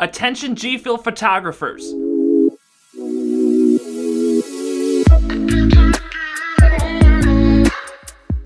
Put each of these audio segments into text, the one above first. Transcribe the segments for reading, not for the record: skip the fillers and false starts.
Attention Gfuel photographers.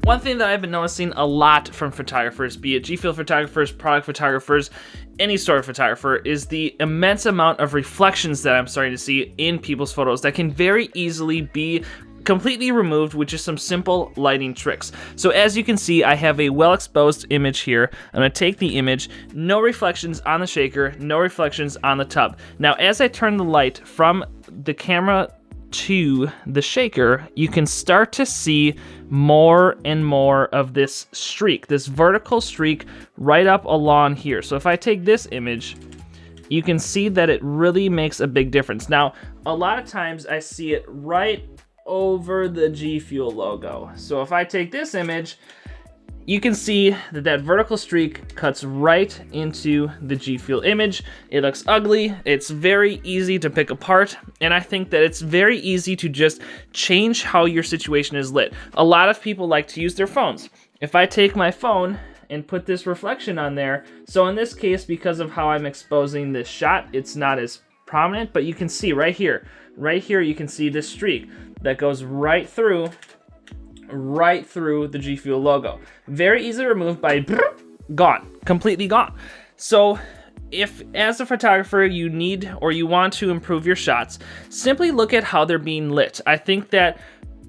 One thing that I've been noticing a lot from photographers, be it Gfuel photographers, product photographers, any sort of photographer, is the immense amount of reflections that I'm starting to see in people's photos that can very easily be completely removed with just some simple lighting tricks. So as you can see, I have a well-exposed image here. I'm gonna take the image, no reflections on the shaker, no reflections on the tub. Now, as I turn the light from the camera to the shaker, you can start to see more and more of this streak, this vertical streak right up along here. So if I take this image, you can see that it really makes a big difference. Now, a lot of times I see it right over the Gfuel logo. So if I take this image, you can see that that vertical streak cuts right into the Gfuel image. It looks ugly, it's very easy to pick apart, and I think that it's very easy to just change how your situation is lit. A lot of people like to use their phones. If I take my phone and put this reflection on there, so in this case, because of how I'm exposing this shot, it's not as prominent, but you can see right here you can see this streak that goes right through the Gfuel logo. Very easy to remove by gone, completely gone. So if as a photographer you need or you want to improve your shots, simply look at how they're being lit. I think that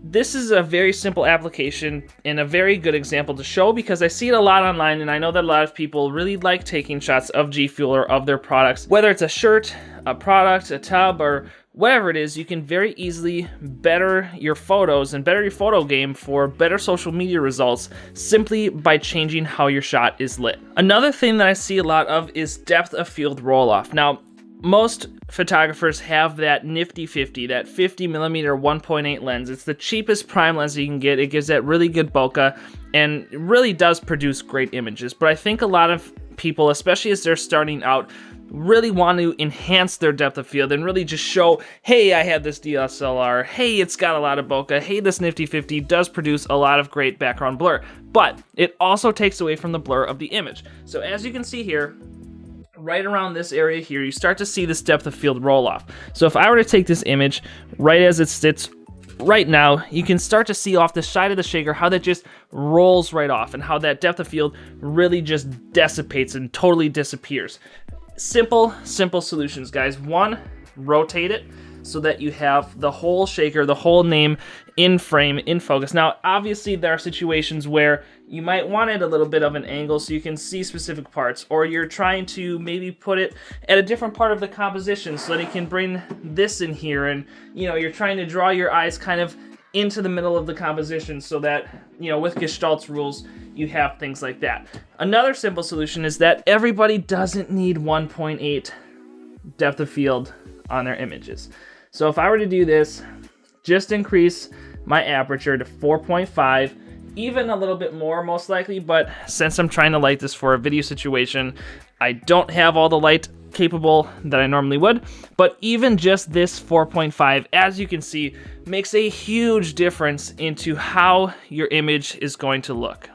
this is a very simple application and a very good example to show, because I see it a lot online, and I know that a lot of people really like taking shots of Gfuel or of their products. Whether it's a shirt, a product, a tub, or whatever it is, you can very easily better your photos and better your photo game for better social media results simply by changing how your shot is lit. Another thing that I see a lot of is depth of field roll-off. Now, most photographers have that nifty 50, that 50mm 1.8 lens. It's the cheapest prime lens you can get. It gives that really good bokeh and it really does produce great images. But I think a lot of people, especially as they're starting out, really want to enhance their depth of field and really just show, hey, I have this DSLR, hey, it's got a lot of bokeh, hey, this nifty 50 does produce a lot of great background blur, but it also takes away from the blur of the image. So as you can see here, right around this area here, you start to see this depth of field roll off. So if I were to take this image right as it sits right now, you can start to see off the side of the shaker how that just rolls right off and how that depth of field really just dissipates and totally disappears. Simple solutions, guys. One, rotate it so that you have the whole shaker, the whole name in frame, in focus. Now, obviously, there are situations where you might want it a little bit of an angle so you can see specific parts, or you're trying to maybe put it at a different part of the composition so that it can bring this in here, and you're trying to draw your eyes kind of into the middle of the composition so that, with Gestalt's rules, you have things like that. Another simple solution is that everybody doesn't need 1.8 depth of field on their images. So if I were to do this, just increase my aperture to 4.5, even a little bit more most likely, but since I'm trying to light this for a video situation, I don't have all the light capable that I normally would, but even just this 4.5, as you can see, makes a huge difference into how your image is going to look.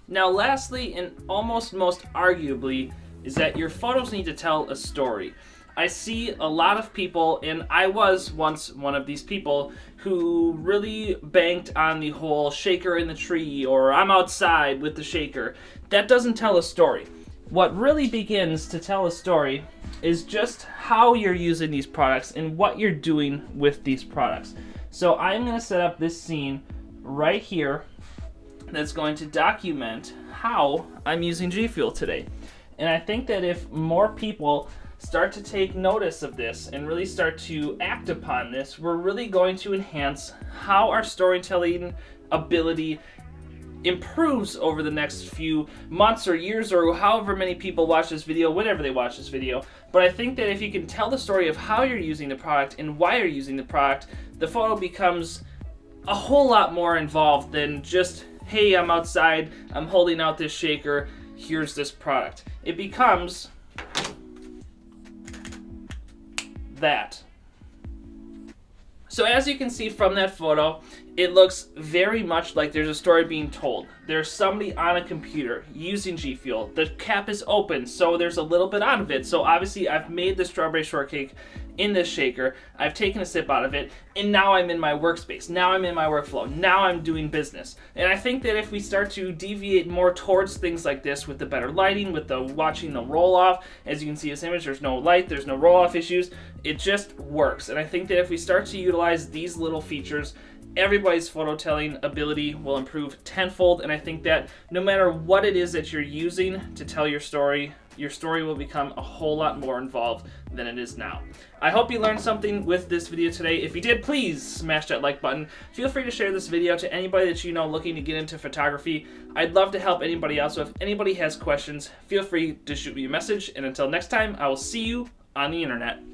Now lastly, and almost most arguably, is that your photos need to tell a story. I see a lot of people, and I was once one of these people, who really banked on the whole shaker in the tree, or I'm outside with the shaker. That doesn't tell a story. What really begins to tell a story is just how you're using these products and what you're doing with these products. So I'm going to set up this scene right here that's going to document how I'm using Gfuel today. And I think that if more people start to take notice of this and really start to act upon this, we're really going to enhance how our storytelling ability improves over the next few months or years, or however many people watch this video, whenever they watch this video. But I think that if you can tell the story of how you're using the product and why you're using the product, the photo becomes a whole lot more involved than just, hey, I'm outside, I'm holding out this shaker, here's this product. It becomes that. So as you can see from that photo, it looks very much like there's a story being told. There's somebody on a computer using Gfuel. The cap is open, so there's a little bit out of it. So obviously I've made the strawberry shortcake in this shaker. I've taken a sip out of it, and now I'm in my workspace. Now I'm in my workflow. Now I'm doing business. And I think that if we start to deviate more towards things like this with the better lighting, with the watching the roll off, as you can see this image, there's no light, there's no roll off issues. It just works. And I think that if we start to utilize these little features, everybody's phototelling ability will improve tenfold, and I think that no matter what it is that you're using to tell your story will become a whole lot more involved than it is now. I hope you learned something with this video today. If you did, please smash that like button. Feel free to share this video to anybody that you know looking to get into photography. I'd love to help anybody out, so if anybody has questions, feel free to shoot me a message, and until next time, I will see you on the internet.